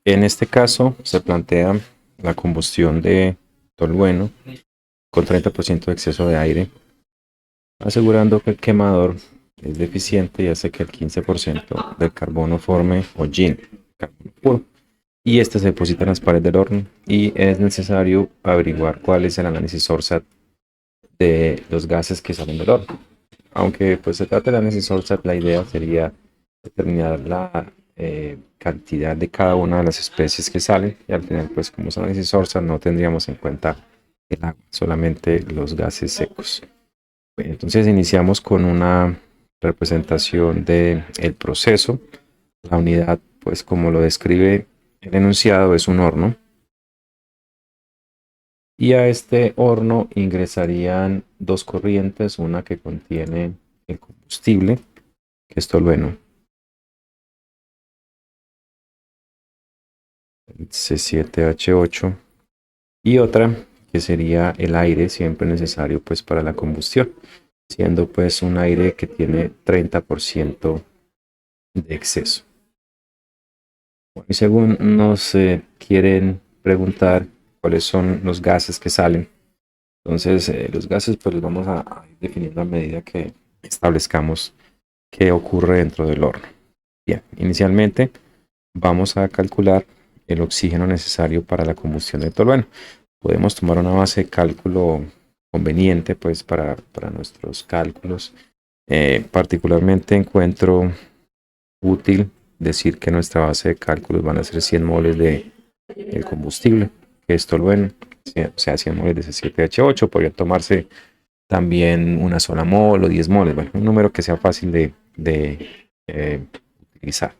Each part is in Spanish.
En este caso se plantea la combustión de tolueno con 30% de exceso de aire, asegurando que el quemador es deficiente y hace que el 15% del carbono forme hollín, carbono puro, y este se deposita en las paredes del horno y es necesario averiguar cuál es el análisis ORSAT de los gases que salen del horno. Aunque pues se trata de análisis ORSAT, la idea sería determinar la cantidad de cada una de las especies que salen y al final pues como es análisis ORSAT no tendríamos en cuenta el agua, solamente los gases secos. Entonces iniciamos con una representación del proceso. La unidad, pues como lo describe el enunciado, es un horno. Y a este horno ingresarían dos corrientes, una que contiene el combustible, que es tolueno, el C7H8, y otra que sería el aire, siempre necesario pues para la combustión, siendo pues un aire que tiene 30% de exceso. Y según nos quieren preguntar cuáles son los gases que salen, entonces los gases pues los vamos a ir definiendo a medida que establezcamos qué ocurre dentro del horno. Bien, inicialmente vamos a calcular el oxígeno necesario para la combustión del tolueno. Podemos tomar una base de cálculo conveniente pues para nuestros cálculos. Particularmente encuentro útil decir que nuestra base de cálculos van a ser 100 moles de el combustible, que es tolueno, o sea, 100 moles de C7H8, podría tomarse también una sola mol o 10 moles, bueno, un número que sea fácil de utilizar.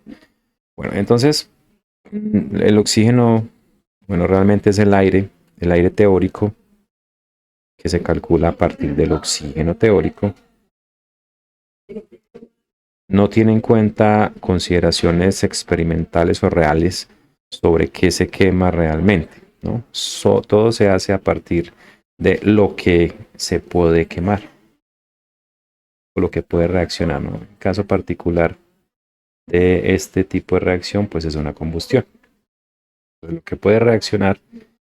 Bueno, entonces el oxígeno, bueno, realmente es el aire teórico que se calcula a partir del oxígeno teórico. No tiene en cuenta consideraciones experimentales o reales sobre qué se quema realmente, ¿no? Todo se hace a partir de lo que se puede quemar o lo que puede reaccionar, ¿no? En caso particular de este tipo de reacción, pues es una combustión. Entonces, lo que puede reaccionar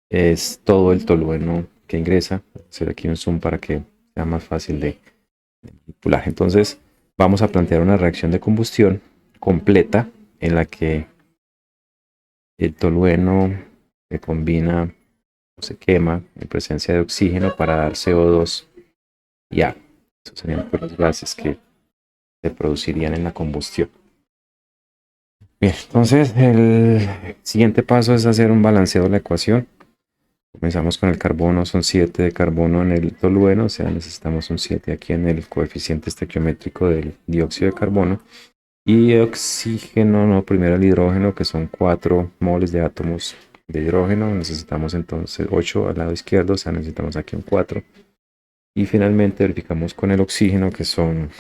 es todo el tolueno que ingresa. Voy a hacer aquí un zoom para que sea más fácil de manipular. Entonces, vamos a plantear una reacción de combustión completa en la que el tolueno se combina o se quema en presencia de oxígeno para dar CO2 y agua. Esos serían pues, los gases que se producirían en la combustión. Bien, entonces el siguiente paso es hacer un balanceo de la ecuación. Comenzamos con el carbono, son 7 de carbono en el tolueno, o sea, necesitamos un 7 aquí en el coeficiente estequiométrico del dióxido de carbono. Y oxígeno, no, primero el hidrógeno, que son 4 moles de átomos de hidrógeno. Necesitamos entonces 8 al lado izquierdo, o sea, necesitamos aquí un 4. Y finalmente verificamos con el oxígeno, que son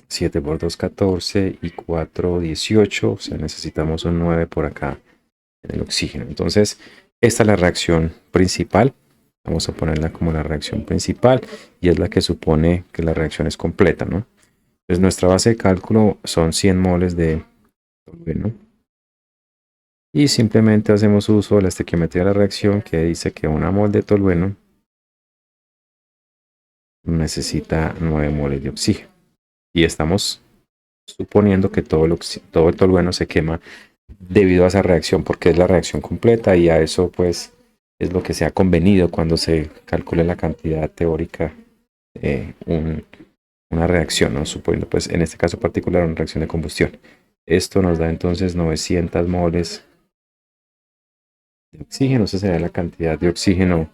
7 por 2, 14 y 4, 18. O sea, necesitamos un 9 por acá en el oxígeno. Entonces, esta es la reacción principal. Vamos a ponerla como la reacción principal y es la que supone que la reacción es completa, ¿no? Entonces, nuestra base de cálculo son 100 moles de tolueno. Y simplemente hacemos uso de la estequiometría de la reacción que dice que una mol de tolueno necesita 9 moles de oxígeno. Y estamos suponiendo que todo el tolueno se quema debido a esa reacción, porque es la reacción completa y a eso pues es lo que se ha convenido cuando se calcula la cantidad teórica de una reacción, ¿no? Suponiendo pues en este caso particular una reacción de combustión. Esto nos da entonces 900 moles de oxígeno, esa sería la cantidad de oxígeno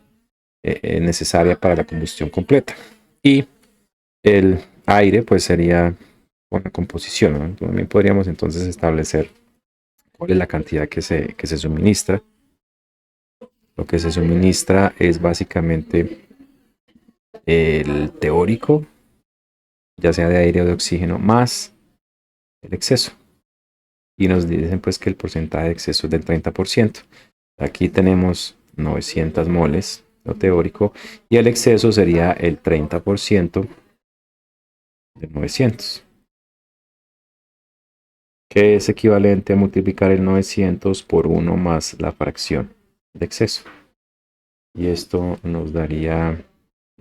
necesaria para la combustión completa. Y el aire pues sería una composición, ¿no? También podríamos entonces establecer cuál es la cantidad que se suministra. Lo que se suministra es básicamente el teórico, ya sea de aire o de oxígeno, más el exceso. Y nos dicen pues que el porcentaje de exceso es del 30%. Aquí tenemos 900 moles, lo teórico, y el exceso sería el 30% de 900. que es equivalente a multiplicar el 900 por 1 más la fracción de exceso. Y esto nos daría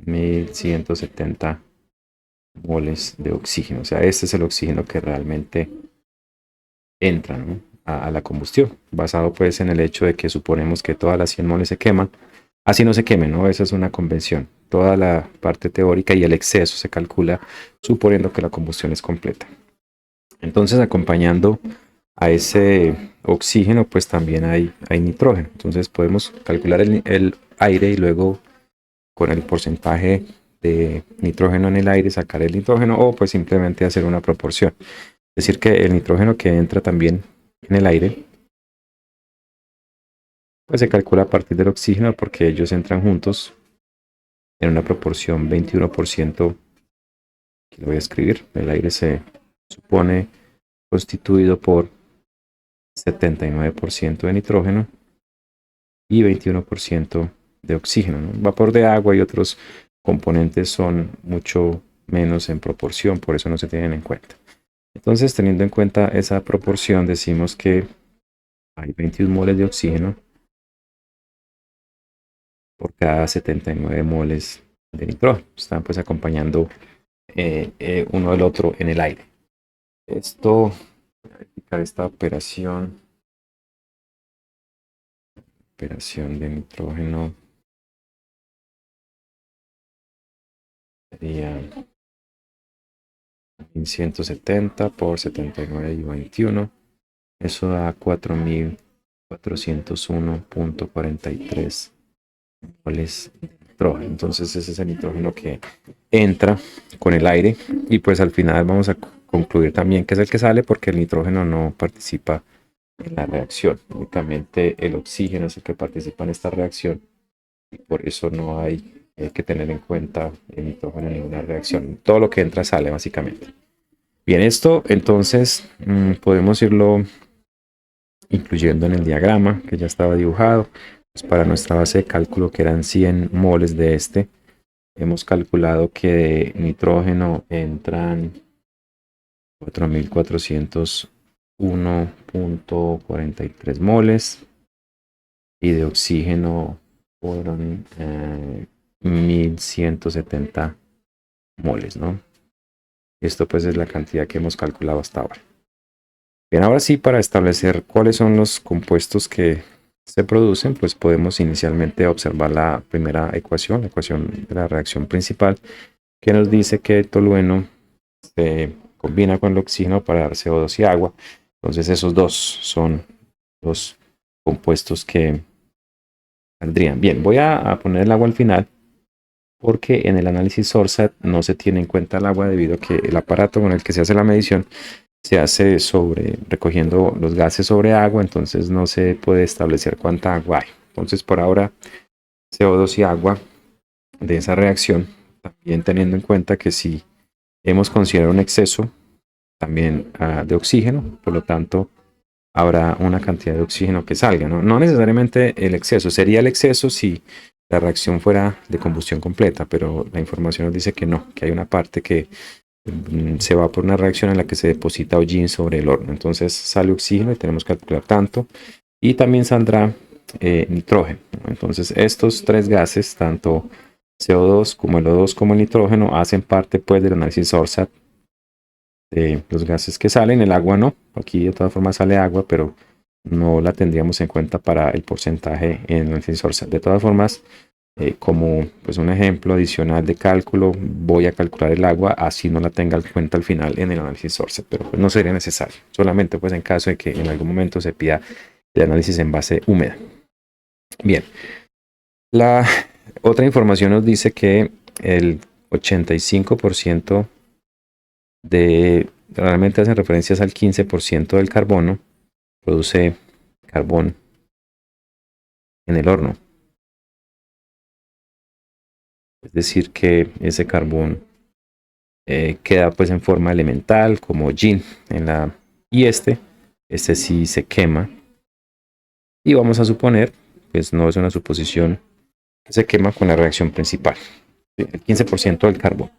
1170 moles de oxígeno. O sea, este es el oxígeno que realmente entra, ¿no?, a la combustión, basado pues en el hecho de que suponemos que todas las 100 moles se queman. Así no se quemen, ¿no? Esa es una convención. Toda la parte teórica y el exceso se calcula suponiendo que la combustión es completa. Entonces, acompañando a ese oxígeno, pues también hay nitrógeno. Entonces podemos calcular el aire y luego con el porcentaje de nitrógeno en el aire sacar el nitrógeno, o pues simplemente hacer una proporción. Es decir, que el nitrógeno que entra también en el aire pues se calcula a partir del oxígeno, porque ellos entran juntos en una proporción 21%. Aquí lo voy a escribir. El aire se supone constituido por 79% de nitrógeno y 21% de oxígeno, ¿no? Vapor de agua y otros componentes son mucho menos en proporción, por eso no se tienen en cuenta. Entonces, teniendo en cuenta esa proporción, decimos que hay 21 moles de oxígeno por cada 79 moles de nitrógeno. Están pues acompañando uno del otro en el aire. Esto, voy a verificar esta operación de nitrógeno, sería 1170 por 79 y 21. Eso da 4401.43 moles de nitrógeno. Entonces ese es el nitrógeno que entra con el aire, y pues al final vamos a concluir también que es el que sale, porque el nitrógeno no participa en la reacción. Únicamente el oxígeno es el que participa en esta reacción, y por eso no hay que tener en cuenta el nitrógeno en ninguna reacción. Todo lo que entra sale básicamente. Bien, esto entonces podemos irlo incluyendo en el diagrama que ya estaba dibujado. Pues para nuestra base de cálculo, que eran 100 moles de este, hemos calculado que de nitrógeno entran 4401.43 moles y de oxígeno fueron 1170 moles, ¿no? Esto pues es la cantidad que hemos calculado hasta ahora. Bien, ahora sí, para establecer cuáles son los compuestos que se producen, pues podemos inicialmente observar la primera ecuación, la ecuación de la reacción principal, que nos dice que el tolueno se combina con el oxígeno para dar CO2 y agua. Entonces esos dos son los compuestos que saldrían. Bien, voy a poner el agua al final, porque en el análisis ORSAT no se tiene en cuenta el agua, debido a que el aparato con el que se hace la medición se hace recogiendo los gases sobre agua, entonces no se puede establecer cuánta agua hay. Entonces, por ahora, CO2 y agua de esa reacción, también teniendo en cuenta que si hemos considerado un exceso también de oxígeno, por lo tanto habrá una cantidad de oxígeno que salga, ¿no? No necesariamente el exceso, sería el exceso si la reacción fuera de combustión completa, pero la información nos dice que no, que hay una parte que se va por una reacción en la que se deposita hollín sobre el horno. Entonces sale oxígeno y tenemos que calcular tanto, y también saldrá nitrógeno, ¿no? Entonces estos tres gases, tanto CO2 como el O2 como el nitrógeno, hacen parte pues del análisis ORSAT de los gases que salen. El agua no, aquí de todas formas sale agua, pero no la tendríamos en cuenta para el porcentaje en el análisis ORSAT. De todas formas, como pues un ejemplo adicional de cálculo, voy a calcular el agua, así no la tenga en cuenta al final en el análisis ORSAT, pero pues no sería necesario, solamente pues en caso de que en algún momento se pida el análisis en base húmeda. Bien, la otra información nos dice que el 85% realmente hacen referencias al 15% del carbono, produce carbón en el horno. Es decir, que ese carbón queda pues en forma elemental como yin y este sí se quema, y vamos a suponer, pues no es una suposición, que se quema con la reacción principal, el 15% del carbón.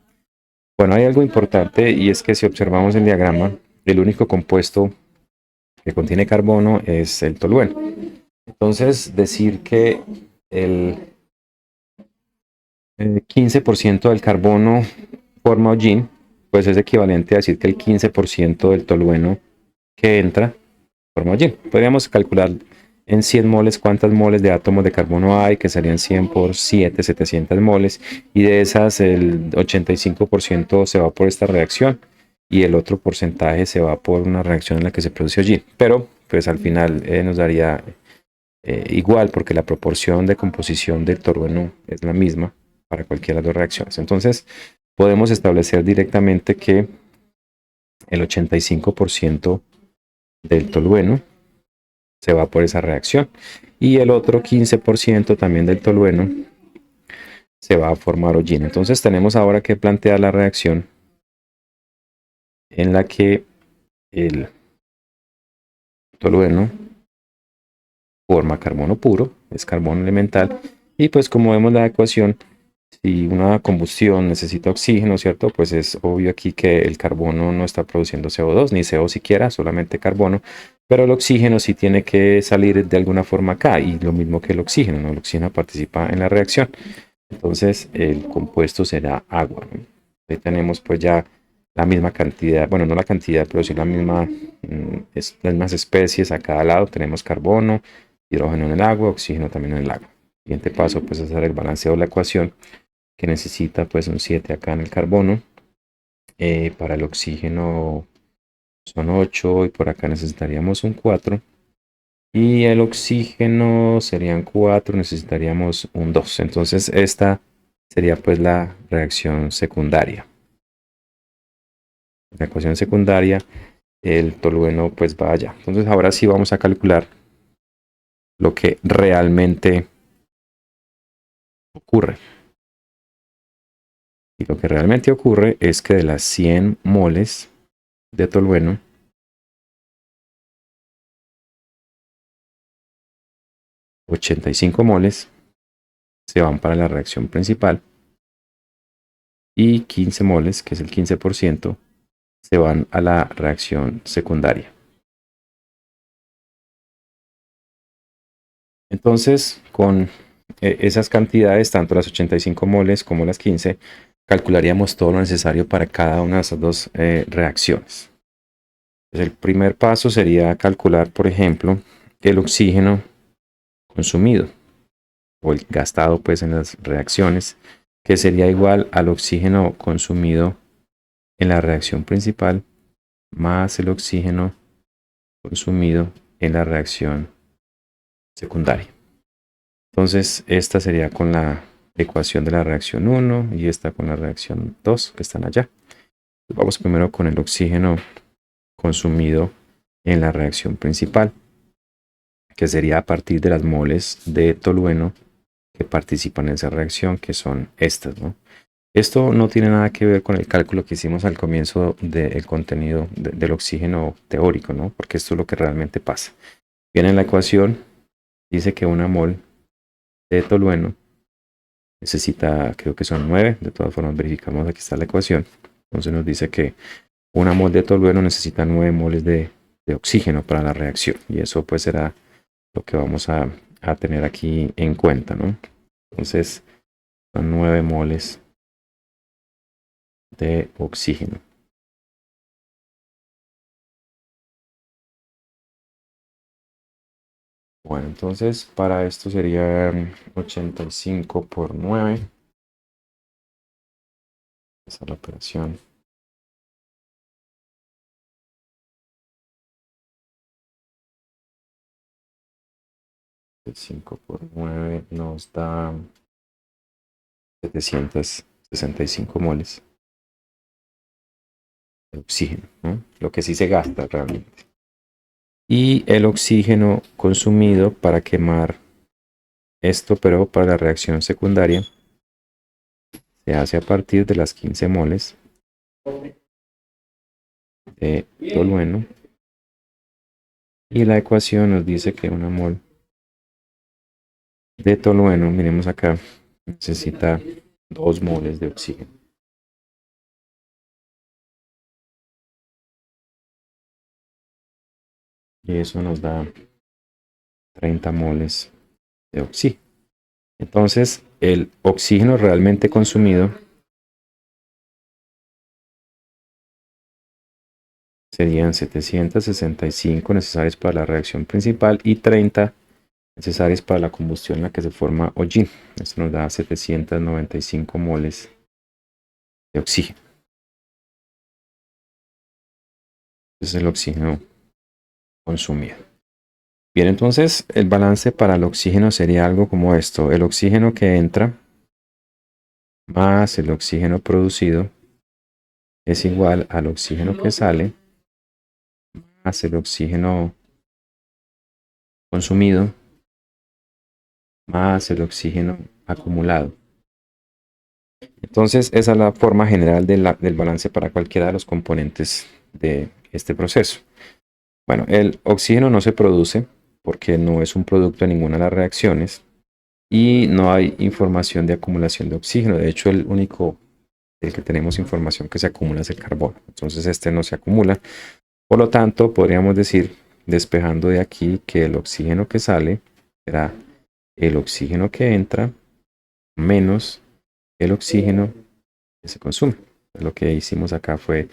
Bueno, hay algo importante, y es que si observamos el diagrama, el único compuesto que contiene carbono es el tolueno. Entonces, decir que el 15% del carbono forma hollín, pues es equivalente a decir que el 15% del tolueno que entra forma hollín. Podríamos calcular en 100 moles cuántas moles de átomos de carbono hay, que serían 100 por 7, 700 moles, y de esas el 85% se va por esta reacción y el otro porcentaje se va por una reacción en la que se produce hollín. Pero pues al final nos daría igual porque la proporción de composición del tolueno es la misma para cualquiera de las dos reacciones. Entonces podemos establecer directamente que el 85% del tolueno se va por esa reacción y el otro 15% también del tolueno se va a formar hollín. Entonces tenemos ahora que plantear la reacción en la que el tolueno forma carbono puro, es carbono elemental, y pues como vemos la ecuación, si una combustión necesita oxígeno, ¿cierto? Pues es obvio aquí que el carbono no está produciendo CO2, ni CO siquiera, solamente carbono, pero el oxígeno sí tiene que salir de alguna forma acá, y lo mismo que el oxígeno, ¿no? El oxígeno participa en la reacción. Entonces el compuesto será agua, ¿no? Ahí tenemos pues ya la misma cantidad, bueno, no la cantidad, pero sí la misma, las mismas especies a cada lado. Tenemos carbono, hidrógeno en el agua, oxígeno también en el agua. Siguiente paso pues es hacer el balanceo de la ecuación, que necesita pues un 7 acá en el carbono. Para el oxígeno son 8 y por acá necesitaríamos un 4. Y el oxígeno serían 4, necesitaríamos un 2. Entonces esta sería pues la reacción secundaria. La ecuación secundaria, el tolueno pues va allá. Entonces ahora sí vamos a calcular lo que realmente ocurre. Y lo que realmente ocurre es que de las 100 moles de tolueno, 85 moles se van para la reacción principal y 15 moles, que es el 15%, se van a la reacción secundaria. Entonces, con esas cantidades, tanto las 85 moles como las 15, calcularíamos todo lo necesario para cada una de esas dos reacciones. Entonces, el primer paso sería calcular, por ejemplo, el oxígeno consumido o el gastado pues en las reacciones, que sería igual al oxígeno consumido en la reacción principal más el oxígeno consumido en la reacción secundaria. Entonces, esta sería con la ecuación de la reacción 1 y esta con la reacción 2 que están allá. Vamos primero con el oxígeno consumido en la reacción principal, que sería a partir de las moles de tolueno que participan en esa reacción, que son estas, ¿no? Esto no tiene nada que ver con el cálculo que hicimos al comienzo del contenido del oxígeno teórico, ¿no? Porque esto es lo que realmente pasa. Viene en la ecuación, dice que una mol de tolueno necesita, creo que son 9, de todas formas verificamos, aquí está la ecuación. Entonces nos dice que una mol de tolueno necesita 9 moles de oxígeno para la reacción, y eso pues será lo que vamos a tener aquí en cuenta, ¿no? Entonces son 9 moles de oxígeno. Bueno, entonces para esto sería 85 por 9. Esa es la operación. 5 por 9 nos da 765 moles de oxígeno, ¿no? Lo que sí se gasta realmente. Y el oxígeno consumido para quemar esto, pero para la reacción secundaria, se hace a partir de las 15 moles de tolueno. Y la ecuación nos dice que una mol de tolueno, miremos acá, necesita 2 moles de oxígeno. y eso nos da 30 moles de oxígeno. Entonces, el oxígeno realmente consumido serían 765 necesarios para la reacción principal y 30 necesarios para la combustión en la que se forma hollín. Esto nos da 795 moles de oxígeno. Ese es el oxígeno consumido. Bien, entonces el balance para el oxígeno sería algo como esto. El oxígeno que entra más el oxígeno producido es igual al oxígeno que sale más el oxígeno consumido más el oxígeno acumulado. Entonces, esa es la forma general del balance para cualquiera de los componentes de este proceso. Bueno, el oxígeno no se produce porque no es un producto de ninguna de las reacciones y no hay información de acumulación de oxígeno. De hecho, el único del que tenemos información que se acumula es el carbono. Entonces, este no se acumula. Por lo tanto, podríamos decir, despejando de aquí, que el oxígeno que sale será el oxígeno que entra menos el oxígeno que se consume. Lo que hicimos acá fue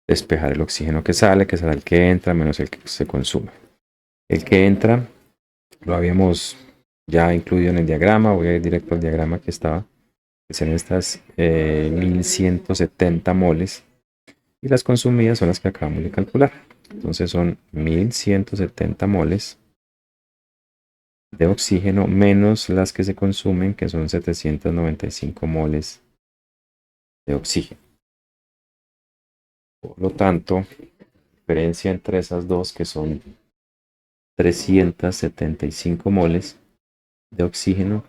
despejar el oxígeno que sale, que será el que entra, menos el que se consume. El que entra lo habíamos ya incluido en el diagrama. Voy a ir directo al diagrama que estaba. Que son estas 1170 moles. Y las consumidas son las que acabamos de calcular. Entonces son 1170 moles de oxígeno menos las que se consumen, que son 795 moles de oxígeno. Por lo tanto, la diferencia entre esas dos, que son 375 moles de oxígeno,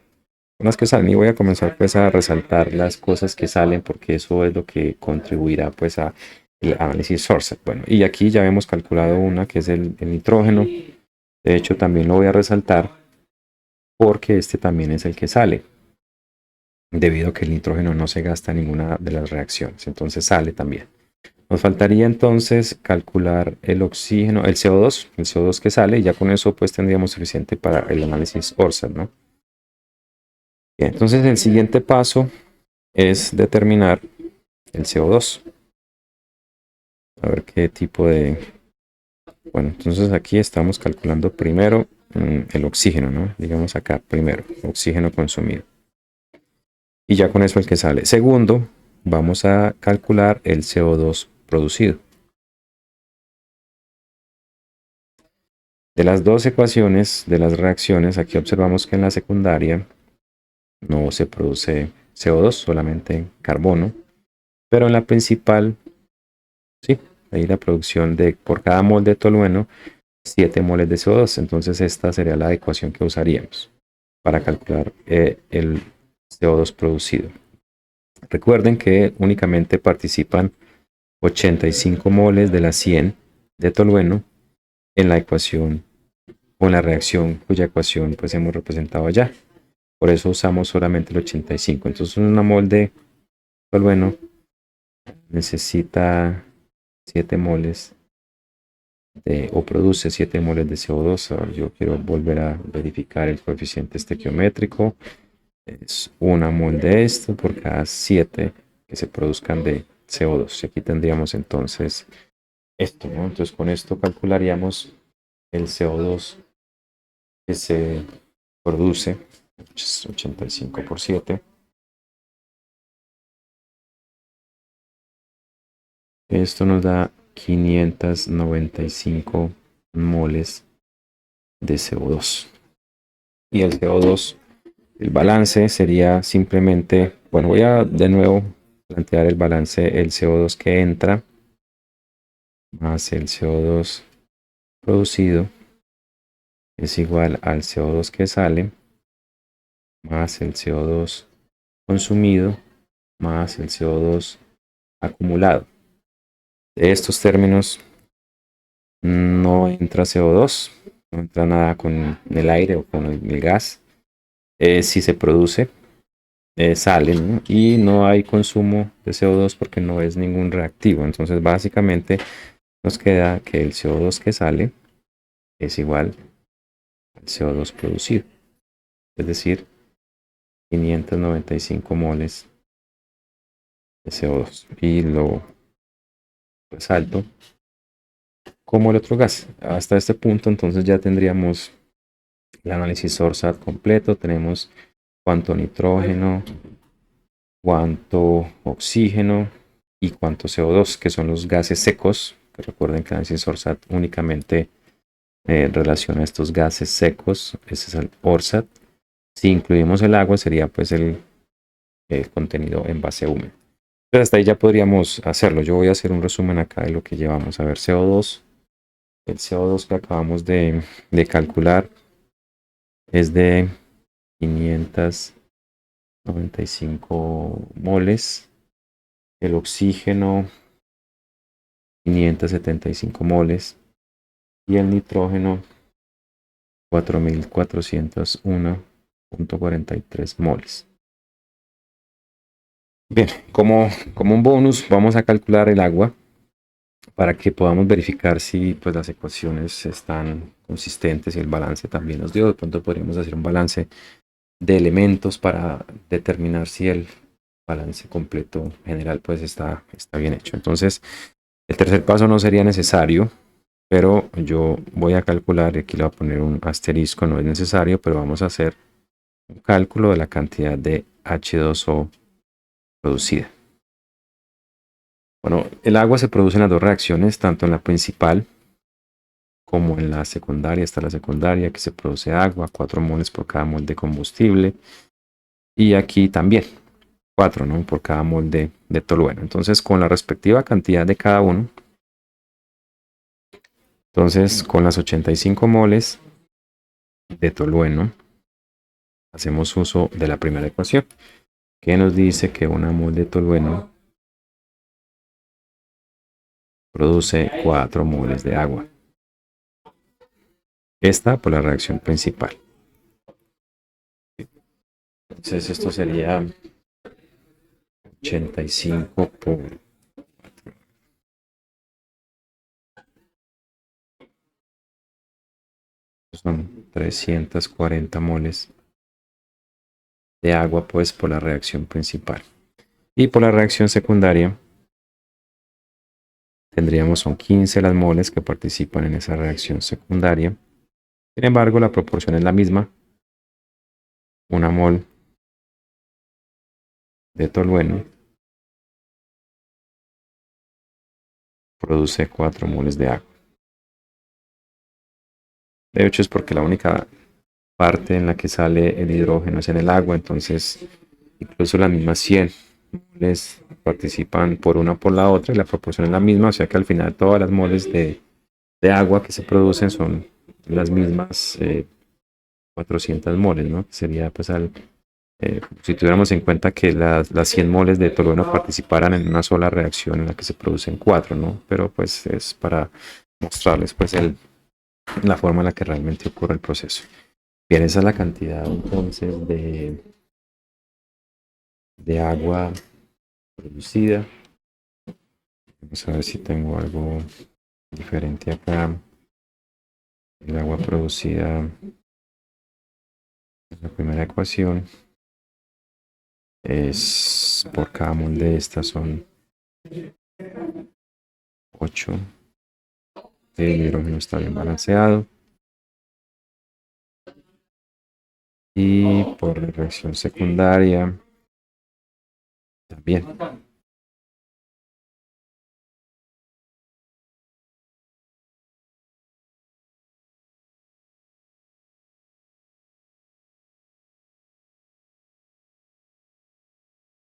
son las que salen. Y voy a comenzar pues a resaltar las cosas que salen, porque eso es lo que contribuirá pues a el análisis source. Bueno, y aquí ya hemos calculado una que es el nitrógeno. De hecho, también lo voy a resaltar porque este también es el que sale, debido a que el nitrógeno no se gasta en ninguna de las reacciones, entonces sale también. Nos faltaría entonces calcular el oxígeno, el CO2 que sale, y ya con eso pues tendríamos suficiente para el análisis Orser, ¿no? Bien, entonces el siguiente paso es determinar el CO2. A ver qué tipo de... Bueno, entonces aquí estamos calculando primero el oxígeno, ¿no? Digamos acá primero, oxígeno consumido. Y ya con eso el que sale. Segundo, vamos a calcular el CO2 producido. De las dos ecuaciones de las reacciones, aquí observamos que en la secundaria no se produce CO2, solamente carbono. Pero en la principal, sí, hay la producción de, por cada mol de tolueno, 7 moles de CO2. Entonces esta sería la ecuación que usaríamos para calcular el CO2 producido. Recuerden que únicamente participan 85 moles de las 100 de tolueno en la ecuación o en la reacción cuya ecuación pues hemos representado allá. Por eso usamos solamente el 85. Entonces una mol de tolueno necesita 7 moles o produce 7 moles de CO2. Ahora yo quiero volver a verificar el coeficiente estequiométrico. Es una mol de esto por cada 7 que se produzcan de CO2. Y aquí tendríamos entonces esto, ¿no? Entonces con esto calcularíamos el CO2 que se produce, 85 por 7. Esto nos da 595 moles de CO2. Y el CO2, el balance sería simplemente, bueno, voy a de nuevo plantear el balance, el CO2 que entra más el CO2 producido es igual al CO2 que sale más el CO2 consumido más el CO2 acumulado. De estos términos no entra CO2, no entra nada con el aire o con el gas. Si se produce, sale, ¿no? Y no hay consumo de CO2 porque no es ningún reactivo. Entonces básicamente nos queda que el CO2 que sale es igual al CO2 producido, es decir, 595 moles de CO2. Y lo resalto como el otro gas. Hasta este punto entonces ya tendríamos el análisis ORSAT completo. Tenemos cuánto nitrógeno, cuánto oxígeno y cuánto CO2, que son los gases secos. Que recuerden que el análisis ORSAT únicamente relaciona estos gases secos. Ese es el ORSAT. Si incluimos el agua sería pues el contenido en base húmedo. Entonces hasta ahí ya podríamos hacerlo. Yo voy a hacer un resumen acá de lo que llevamos. A ver, CO2. El CO2 que acabamos de calcular es de 595 moles. El oxígeno, 575 moles. Y el nitrógeno, 4401.43 moles. Bien, como un bonus, vamos a calcular el agua para que podamos verificar si pues, las ecuaciones están consistentes y el balance también nos dio. De pronto podríamos hacer un balance de elementos para determinar si el balance completo general pues está bien hecho. Entonces, el tercer paso no sería necesario, pero yo voy a calcular, y aquí le voy a poner un asterisco, no es necesario, pero vamos a hacer un cálculo de la cantidad de H2O producida. Bueno, el agua se produce en las dos reacciones, tanto en la principal como en la secundaria. Está la secundaria que se produce agua, 4 moles por cada mol de combustible. Y aquí también, 4, ¿no? Por cada mol de tolueno. Entonces, con la respectiva cantidad de cada uno, entonces con las 85 moles de tolueno, hacemos uso de la primera ecuación, que nos dice que una mol de tolueno produce 4 moles de agua. Esta por la reacción principal. Entonces esto sería 85 por 4. Son 340 moles de agua pues por la reacción principal. Y por la reacción secundaria tendríamos son 15 las moles que participan en esa reacción secundaria. Sin embargo, la proporción es la misma. Una mol de tolueno produce 4 moles de agua. De hecho, es porque la única parte en la que sale el hidrógeno es en el agua, entonces incluso las mismas 100 moles participan por una por la otra y la proporción es la misma, o sea que al final todas las moles de agua que se producen son las mismas 400 moles, ¿no? Sería pues si tuviéramos en cuenta que las 100 moles de tolueno participaran en una sola reacción en la que se producen 4, ¿no? Pero pues es para mostrarles pues la forma en la que realmente ocurre el proceso. Bien, esa es la cantidad entonces de agua producida. Vamos a ver si tengo algo diferente acá. El agua producida en la primera ecuación es por cada mol de estas son 8. El hidrógeno está bien balanceado. Y por la reacción secundaria también.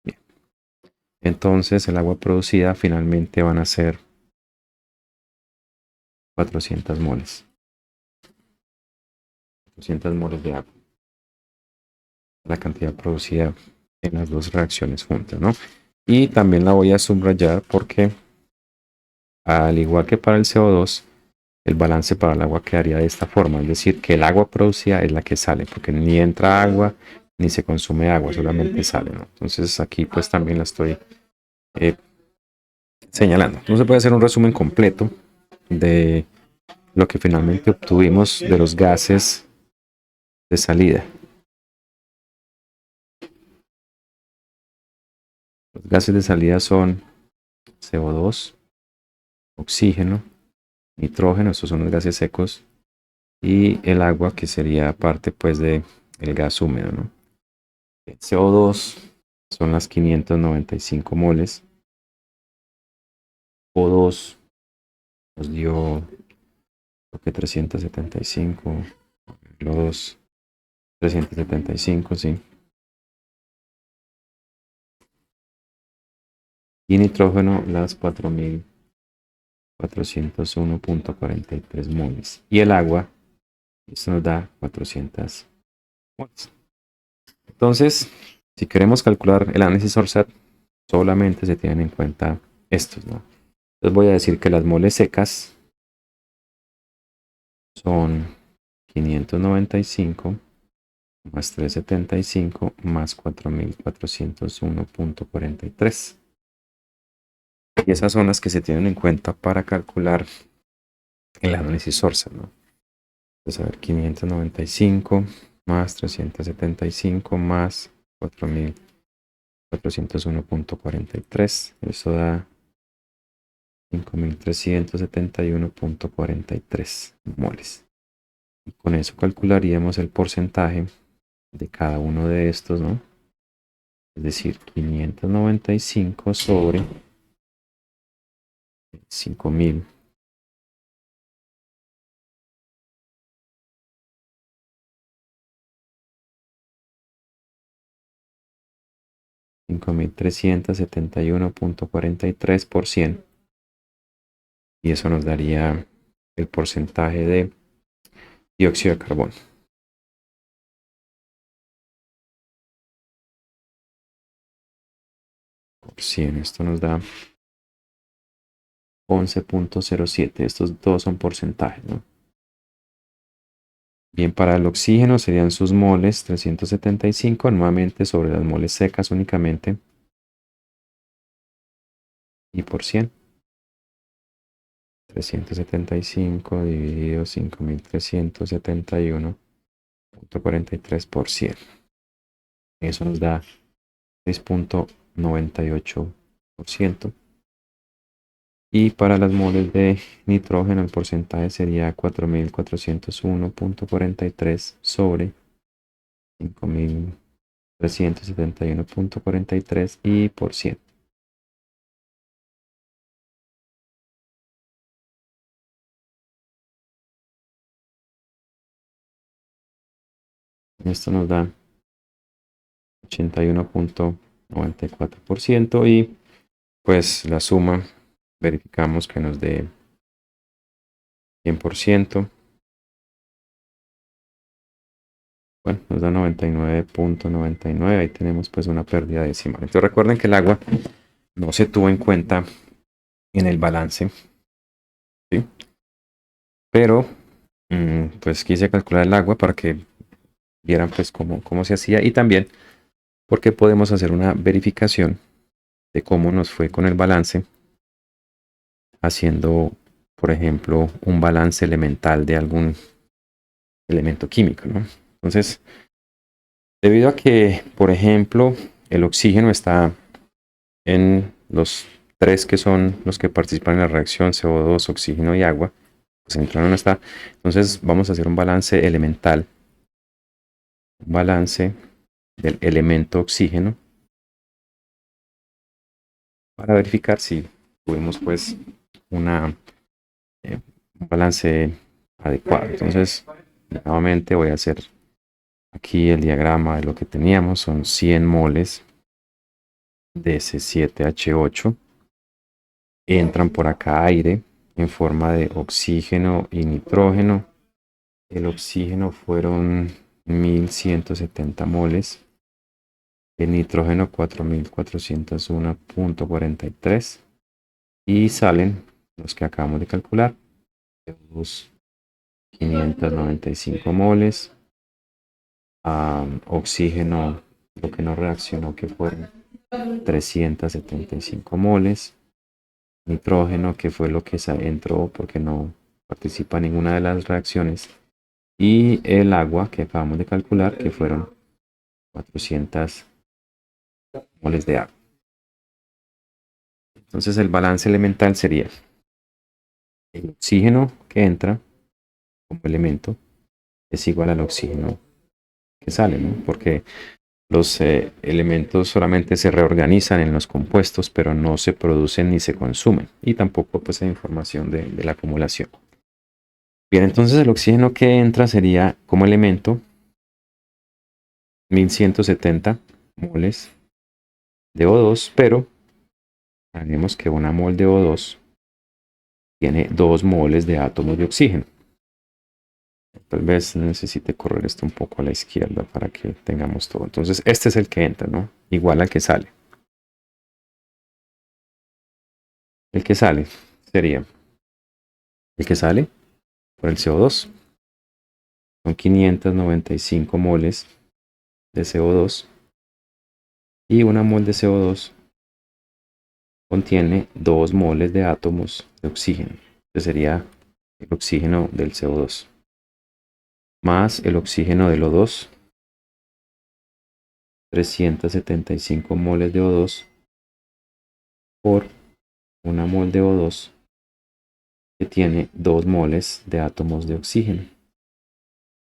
Bien. Entonces el agua producida finalmente van a ser 400 moles. 400 moles de agua. La cantidad producida en las dos reacciones juntas, ¿no? Y también la voy a subrayar porque al igual que para el CO2, el balance para el agua quedaría de esta forma, es decir, que el agua producida es la que sale, porque ni entra agua ni se consume agua, solamente sale, ¿no? Entonces aquí pues también la estoy señalando. Entonces se puede hacer un resumen completo de lo que finalmente obtuvimos de los gases de salida. Los gases de salida son CO2, oxígeno, nitrógeno, estos son los gases secos, y el agua, que sería parte pues de el gas húmedo, ¿no? El CO2 son las 595 moles. O2 nos dio lo que 375, los 2, 375, sí. Y nitrógeno las 4401.43 moles. Y el agua, esto nos da 400 moles. Entonces, si queremos calcular el análisis ORSAT, solamente se tienen en cuenta estos, ¿no? Entonces voy a decir que las moles secas son 595 más 375 más 4401.43. Y esas son las que se tienen en cuenta para calcular el análisis ORSAT, ¿no? Entonces, a ver, 595 más 375 más 4401.43. Eso da 5371.43 moles. Y con eso calcularíamos el porcentaje de cada uno de estos, ¿no? Es decir, 595 sobre 5000. 5371.43%. Y eso nos daría el porcentaje de dióxido de carbono. Por 100, esto nos da 11.07. Estos dos son porcentajes, ¿no? Bien, para el oxígeno serían sus moles 375, nuevamente sobre las moles secas únicamente. Y por 100. 375 dividido 5371.43%. Eso nos da 6.98%. Y para las moles de nitrógeno el porcentaje sería 4401.43 sobre 5371.43 y por 100. Esto nos da 81.94% y pues la suma verificamos que nos dé 100%. Bueno, nos da 99.99. Ahí tenemos pues una pérdida decimal. Entonces recuerden que el agua no se tuvo en cuenta en el balance, ¿sí? Pero pues quise calcular el agua para que vieran pues cómo se hacía y también porque podemos hacer una verificación de cómo nos fue con el balance haciendo, por ejemplo, un balance elemental de algún elemento químico, ¿no? Entonces, debido a que, por ejemplo, el oxígeno está en los tres que son los que participan en la reacción, CO2, oxígeno y agua, pues el nitrógeno no está. Entonces vamos a hacer un balance elemental, un balance del elemento oxígeno para verificar si tuvimos pues un balance adecuado. Entonces, nuevamente voy a hacer aquí el diagrama de lo que teníamos. Son 100 moles de C7H8. Entran por acá aire en forma de oxígeno y nitrógeno. El oxígeno fueron 1170 moles. El nitrógeno 4401.43. Y salen los que acabamos de calcular. 595 moles. Oxígeno, lo que no reaccionó, que fueron 375 moles. Nitrógeno, que fue lo que entró porque no participa en ninguna de las reacciones. Y el agua que acabamos de calcular, que fueron 400 moles de agua. Entonces el balance elemental sería el oxígeno que entra como elemento es igual al oxígeno que sale, ¿no? Porque los elementos solamente se reorganizan en los compuestos, pero no se producen ni se consumen. Y tampoco pues hay información de la acumulación. Bien, entonces el oxígeno que entra sería como elemento 1170 moles de O2, pero sabemos que una mol de O2 tiene 2 moles de átomos de oxígeno. Tal vez necesite correr esto un poco a la izquierda para que tengamos todo. Entonces este es el que entra, ¿no? Igual al que sale. El que sale sería el que sale por el CO2. Son 595 moles de CO2. Y una mol de CO2 contiene 2 moles de átomos de oxígeno. Que sería el oxígeno del CO2. Más el oxígeno del O2. 375 moles de O2 por una mol de O2 que tiene 2 moles de átomos de oxígeno.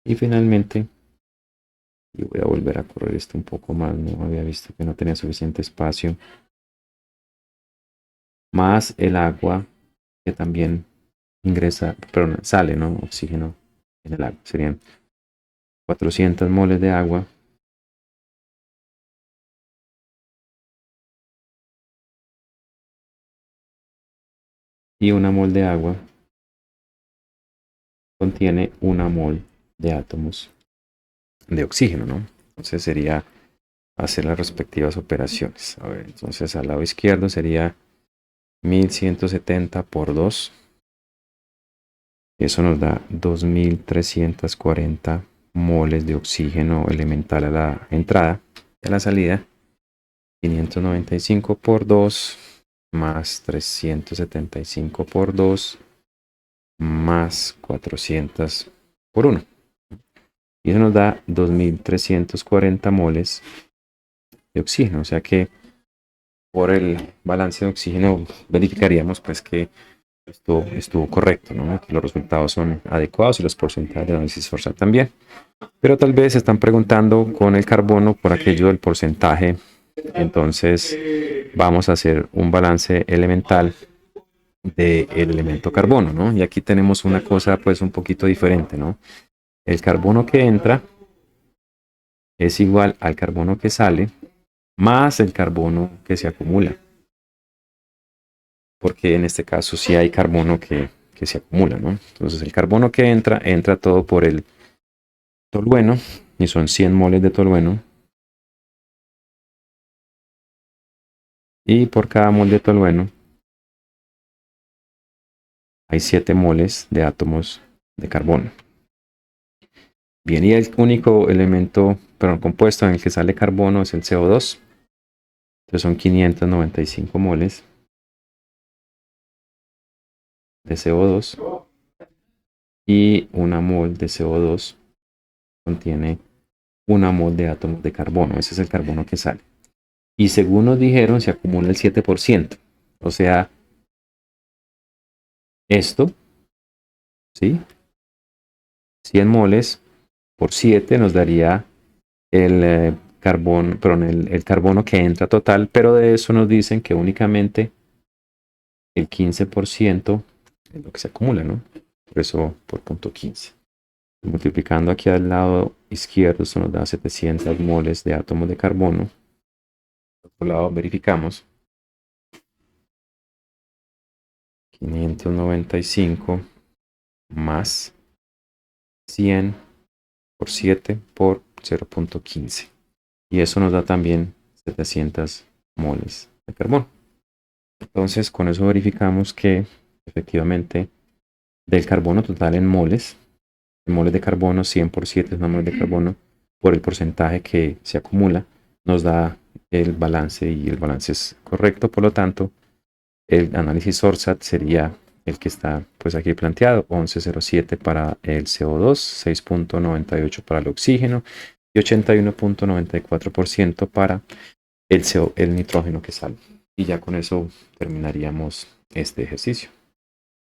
Y finalmente, y voy a volver a correr esto un poco más, no había visto que no tenía suficiente espacio, más el agua que también ingresa, perdón, sale, ¿no? Oxígeno en el agua. Serían 400 moles de agua y una mol de agua contiene una mol de átomos de oxígeno, ¿no? Entonces sería hacer las respectivas operaciones. A ver, entonces al lado izquierdo sería 1170 por 2. Eso nos da 2340 moles de oxígeno elemental a la entrada y a la salida. 595 por 2 más 375 por 2 más 400 por 1. Y eso nos da 2340 moles de oxígeno. O sea que por el balance de oxígeno verificaríamos pues que esto estuvo correcto, ¿no? Que los resultados son adecuados y los porcentajes de análisis forzado también. Pero tal vez se están preguntando con el carbono por aquello del porcentaje. Entonces vamos a hacer un balance elemental del elemento carbono, ¿no? Y aquí tenemos una cosa pues un poquito diferente, ¿no? El carbono que entra es igual al carbono que sale más el carbono que se acumula. Porque en este caso sí hay carbono que se acumula, ¿no? Entonces el carbono que entra todo por el tolueno y son 100 moles de tolueno. Y por cada mol de tolueno hay 7 moles de átomos de carbono. Bien, y el único elemento, perdón, compuesto en el que sale carbono es el CO2. Entonces son 595 moles de CO2. Y una mol de CO2 contiene una mol de átomos de carbono. Ese es el carbono que sale. Y según nos dijeron, se acumula el 7%. O sea, esto, ¿sí? 100 moles por 7 nos daría el carbono que entra total, pero de eso nos dicen que únicamente el 15% es lo que se acumula, ¿no? Por eso por punto 15. Multiplicando aquí al lado izquierdo, eso nos da 700 moles de átomos de carbono. Por otro lado, verificamos. 595 más 100 por 7 por 0.15. Y eso nos da también 700 moles de carbono. Entonces, con eso verificamos que efectivamente del carbono total en moles de carbono, 100 por 7 es una mol de carbono, por el porcentaje que se acumula, nos da el balance y el balance es correcto. Por lo tanto, el análisis ORSAT sería el que está pues aquí planteado, 11,07 para el CO2, 6,98 para el oxígeno y 81,94% para el nitrógeno que sale. Y ya con eso terminaríamos este ejercicio.